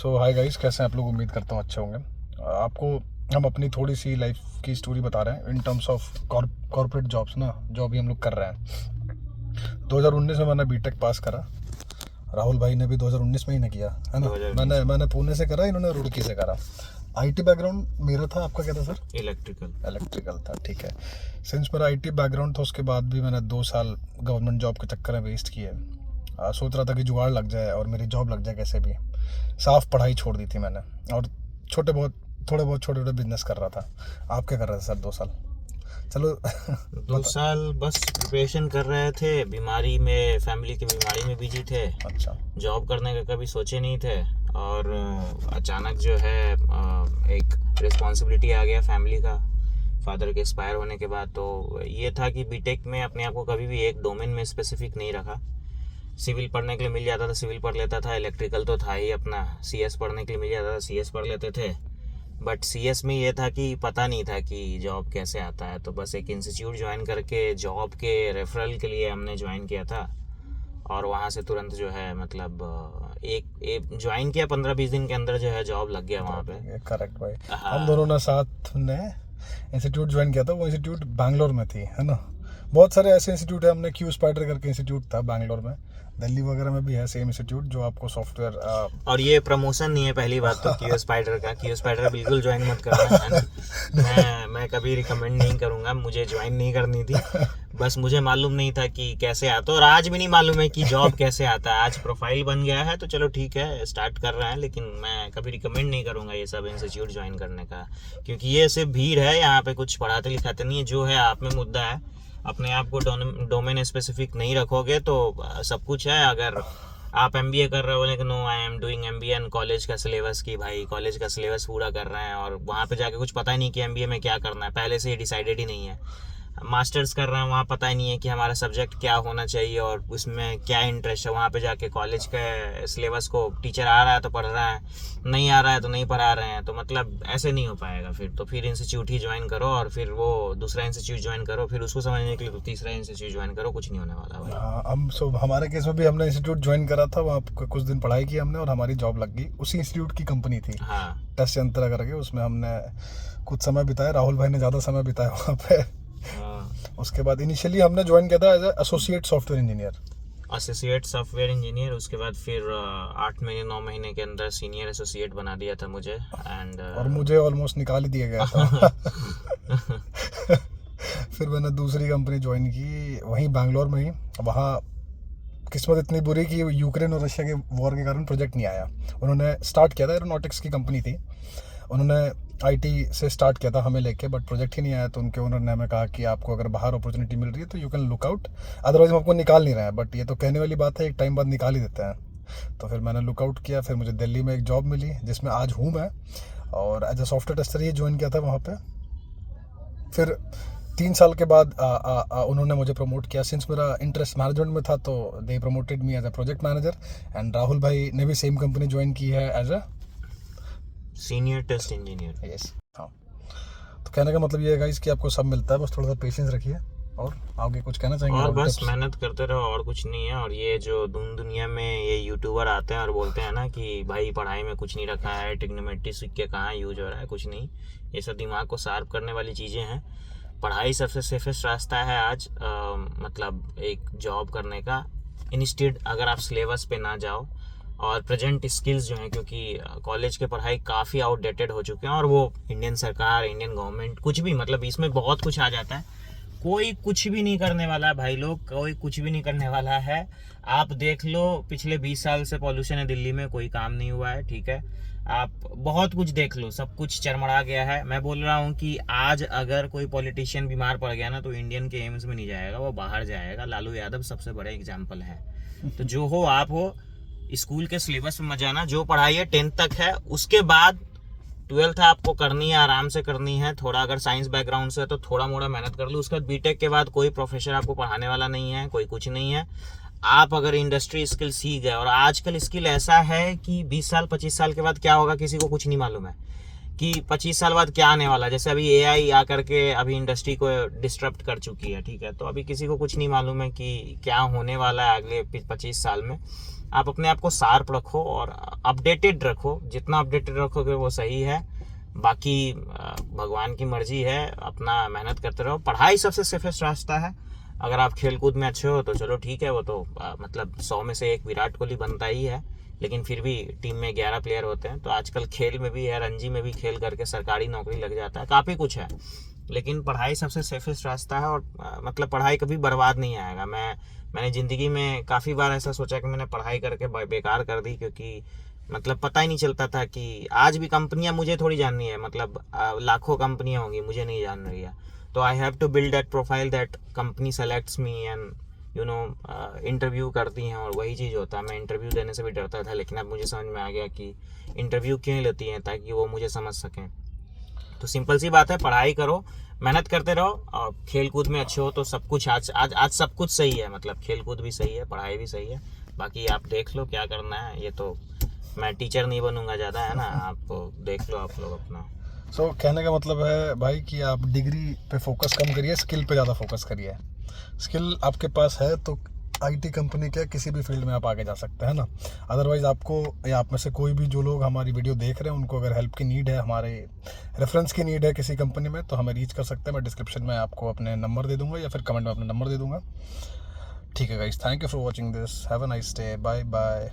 सो hi guys, कैसे हैं आप लोग? उम्मीद करता हूँ अच्छे होंगे। आपको हम अपनी थोड़ी सी लाइफ की स्टोरी बता रहे हैं in terms of corporate jobs ना, जो अभी हम लोग कर रहे हैं। 2019 में मैंने बीटेक पास करा। राहुल भाई ने भी 2019 में ही ना किया है ना। मैंने पुणे से करा, इन्होंने रुड़की से करा। आईटी बैकग्राउंड मेरा था। आपका क्या था सर? इलेक्ट्रिकल था, ठीक है। सिंस मेरा आईटी बैकग्राउंड था, उसके बाद भी मैंने 2 साल गवर्नमेंट जॉब के चक्कर में वेस्ट किए। सोच रहा था कि जुगाड़ लग जाए और मेरी जॉब लग जाए कैसे भी। साफ पढ़ाई छोड़ दी थी मैंने और थोड़े बहुत छोटे छोटे बिजनेस कर रहा था। आप क्या कर रहे थे सर 2 साल? चलो 2 साल बस प्रिपरेशन कर रहे थे, बीमारी में, फैमिली की बीमारी में बिजी थे। अच्छा। जॉब करने का कभी सोचे नहीं थे और अचानक जो है एक रिस्पॉन्सिबिलिटी आ गया फैमिली का, फादर के एक्सपायर होने के बाद। तो ये था कि बीटेक में अपने आप को कभी भी एक डोमेन में स्पेसिफिक नहीं रखा। सिविल पढ़ने के लिए मिल जाता था, सिविल पढ़ लेता था। इलेक्ट्रिकल तो था ही अपना। सीएस पढ़ने के लिए मिल जाता था, सीएस पढ़ लेते थे। बट सीएस में ये था कि पता नहीं था कि जॉब कैसे आता है। तो बस एक इंस्टीट्यूट ज्वाइन करके जॉब के रेफरल के लिए हमने ज्वाइन किया था और वहाँ से तुरंत जो है मतलब एक ज्वाइन किया, 15-20 दिन के अंदर जो है जॉब लग गया वहाँ पे। करेक्ट भाई। हाँ। हम दोनों ने साथ ने इंस्टीट्यूट ज्वाइन किया था। वो इंस्टीट्यूट बैंगलोर में थी, है ना। बहुत सारे ऐसे इंस्टीट्यूट है। हमने क्यू स्पाइडर करके इंस्टीट्यूट था बैंगलोर में। दिल्ली वगैरह में भी है सेम इंस्टीट्यूट, जो आपको सॉफ्टवेयर और ये प्रमोशन नहीं है पहली बात तो क्यू स्पाइडर का। क्यू स्पाइडर बिल्कुल ज्वाइन मत करना, है ना। मैं कभी रिकमेंड नहीं करूँगा, मुझे ज्वाइन नहीं करनी थी। बस मुझे मालूम नहीं था कि कैसे आता, और आज भी नहीं मालूम है कि जॉब कैसे आता है। आज प्रोफाइल बन गया है तो चलो ठीक है, स्टार्ट कर रहे हैं। लेकिन मैं कभी रिकमेंड नहीं करूँगा ये सब इंस्टीट्यूट ज्वाइन करने का, क्योंकि ये सिर्फ भीड़ है। यहाँ पे कुछ पढ़ाते लिखाते नहीं है। जो है आप में मुद्दा है, अपने आप को डोमेन स्पेसिफिक नहीं रखोगे तो सब कुछ है। अगर आप एमबीए कर रहे हो लेकिन no I am doing MBA and college का सिलेबस, की भाई कॉलेज का सिलेबस पूरा कर रहे हैं और वहाँ पे जाके कुछ पता ही नहीं कि एमबीए में क्या करना है, पहले से ही डिसाइडेड ही नहीं है। मास्टर्स कर रहे हैं, वहाँ पता ही नहीं है कि हमारा सब्जेक्ट क्या होना चाहिए और उसमें क्या इंटरेस्ट है। वहाँ पे जाके कॉलेज के सिलेबस को टीचर आ रहा है तो पढ़ रहा है, नहीं आ रहा है तो नहीं पढ़ा रहे हैं। तो मतलब ऐसे नहीं हो पाएगा। फिर इंस्टीट्यूट ही ज्वाइन करो और फिर वो दूसरा इंस्टीट्यूट ज्वाइन करो, फिर उसको समझने के लिए तो तीसरा इंस्टीट्यूट ज्वाइन करो। कुछ नहीं होने वाला भाई। हाँ, हमारे केस में भी हमने इंस्टीट्यूट ज्वाइन करा था। वहाँ कुछ दिन पढ़ाई की हमने और हमारी जॉब लग गई। उसी इंस्टीट्यूट की कंपनी थी, हाँ। टेस्ट यंत्र करके। उसमें हमने कुछ समय बिताया। राहुल भाई ने ज़्यादा समय बिताया वहाँ पे। उसके बाद इनिशियली हमने ज्वाइन किया था as associate software engineer. Associate software engineer. उसके बाद फिर 8 महीने 9 महीने के अंदर सीनियर एसोसिएट बना दिया था मुझे। एंड और मुझे ऑलमोस्ट निकाल ही दिया गया था। फिर मैंने दूसरी कंपनी ज्वाइन की वहीं बैंगलोर में ही। वहाँ किस्मत इतनी बुरी कि यूक्रेन और रशिया के वॉर के कारण प्रोजेक्ट नहीं आया। उन्होंने स्टार्ट किया था, एरोनॉटिक्स की कंपनी थी। उन्होंने आईटी से स्टार्ट किया था हमें लेके, बट प्रोजेक्ट ही नहीं आया। तो उनके ओनर ने हमें कहा कि आपको अगर बाहर अपॉर्चुनिटी मिल रही है तो you can look out, otherwise हम आपको निकाल नहीं रहे हैं। बट ये तो कहने वाली बात है, एक टाइम बाद निकाल ही देते हैं। तो फिर मैंने लुकआउट किया। फिर मुझे दिल्ली में एक जॉब मिली जिसमें आज हूँ मैं, और एज अ सॉफ्टवेयर टेस्टर ही ज्वाइन किया था वहाँ पे। फिर 3 साल के बाद उन्होंने मुझे प्रमोट किया। सिंस मेरा इंटरेस्ट मैनेजमेंट में था तो they promoted me as a project manager. And Rahul भाई ने भी सेम कंपनी ज्वाइन की है as a senior test engineer. Yes. हाँ, तो कहने का मतलब ये है गाइस कि आपको सब मिलता है, बस थोड़ा सा पेशेंस रखिए और आगे कुछ कहना चाहेंगे? और बस मेहनत करते रहो, और कुछ नहीं है। और ये जो दुनिया में ये यूट्यूबर आते हैं और बोलते हैं ना कि भाई पढ़ाई में कुछ नहीं रखा है, ट्रिग्नोमेट्री सीख के कहाँ यूज हो रहा है, कुछ नहीं। ये सब दिमाग को शार्प करने वाली चीज़ें हैं। पढ़ाई सबसे सेफेस्ट रास्ता है आज, मतलब एक जॉब करने का। इंस्टेड अगर आप सिलेबस पे ना जाओ और प्रेजेंट स्किल्स जो हैं, क्योंकि कॉलेज के पढ़ाई काफ़ी आउटडेटेड हो चुके हैं और वो इंडियन सरकार, इंडियन गवर्नमेंट, कुछ भी, मतलब इसमें बहुत कुछ आ जाता है। कोई कुछ भी नहीं करने वाला है भाई लोग, कोई कुछ भी नहीं करने वाला है। आप देख लो, पिछले 20 साल से पॉल्यूशन है दिल्ली में, कोई काम नहीं हुआ है, ठीक है। आप बहुत कुछ देख लो, सब कुछ चरमरा गया है। मैं बोल रहा हूँ कि आज अगर कोई पॉलिटिशियन बीमार पड़ गया ना तो इंडियन के एम्स में नहीं जाएगा, वो बाहर जाएगा। लालू यादव सबसे बड़े एग्जाम्पल है। तो जो हो आप हो, स्कूल के सिलेबस में मत जाना। जो पढ़ाई है 10th तक है, उसके बाद 12th आपको करनी है, आराम से करनी है। थोड़ा अगर साइंस बैकग्राउंड से है तो थोड़ा मोड़ा मेहनत कर लो। उसके बाद बीटेक के बाद कोई प्रोफेसर आपको पढ़ाने वाला नहीं है, कोई कुछ नहीं है। आप अगर इंडस्ट्री स्किल सीख गए, और आजकल स्किल ऐसा है कि 20 साल 25 साल के बाद क्या होगा किसी को कुछ नहीं मालूम है कि 25 साल बाद क्या आने वाला है। जैसे अभी एआई आकर के अभी इंडस्ट्री को डिस्टर्ब कर चुकी है, ठीक है। तो अभी किसी को कुछ नहीं मालूम है कि क्या होने वाला है अगले 25 साल में। आप अपने आप को शार्प रखो और अपडेटेड रखो, जितना अपडेटेड रखोगे वो सही है। बाकी भगवान की मर्जी है, अपना मेहनत करते रहो। पढ़ाई सबसे सेफेस्ट रास्ता है। अगर आप खेल कूद में अच्छे हो तो चलो ठीक है, वो तो मतलब 100 में से एक विराट कोहली बनता ही है, लेकिन फिर भी टीम में 11 प्लेयर होते हैं। तो आजकल खेल में भी है, रणजी में भी खेल करके सरकारी नौकरी लग जाता है, काफ़ी कुछ है। लेकिन पढ़ाई सबसे सेफेस्ट रास्ता है, और मतलब पढ़ाई कभी बर्बाद नहीं आएगा। मैंने ज़िंदगी में काफ़ी बार ऐसा सोचा कि मैंने पढ़ाई करके बेकार कर दी, क्योंकि मतलब पता ही नहीं चलता था कि आज भी कंपनियां मुझे थोड़ी जाननी है, मतलब लाखों कंपनियां होंगी, मुझे नहीं जान रही है। तो I have to build that profile that company selects me and interview करती हैं, और वही चीज़ होता है। मैं इंटरव्यू देने से भी डरता था, लेकिन अब मुझे समझ में आ गया कि इंटरव्यू क्यों लेती हैं, ताकि वो मुझे समझ सकें। तो सिंपल सी बात है, पढ़ाई करो, मेहनत करते रहो, और खेल कूद में अच्छे हो तो सब कुछ आज सब कुछ सही है। मतलब खेल कूद भी सही है, पढ़ाई भी सही है। बाकी आप देख लो क्या करना है। ये तो मैं टीचर नहीं बनूंगा ज़्यादा, है ना, आप देख लो आप लोग अपना। कहने का मतलब है भाई कि आप डिग्री पे फोकस कम करिए, स्किल पे ज़्यादा फोकस करिए। स्किल आपके पास है तो आईटी कंपनी के किसी भी फील्ड में आप आगे जा सकते हैं ना। अदरवाइज़ आपको, या आप में से कोई भी जो लोग हमारी वीडियो देख रहे हैं, उनको अगर हेल्प की नीड है, हमारे रेफरेंस की नीड है किसी कंपनी में, तो हमें रीच कर सकते हैं। मैं डिस्क्रिप्शन में आपको अपने नंबर दे दूँगा, या फिर कमेंट में अपना नंबर दे दूँगा। ठीक है guys, thank you for watching this, have a nice day, bye bye.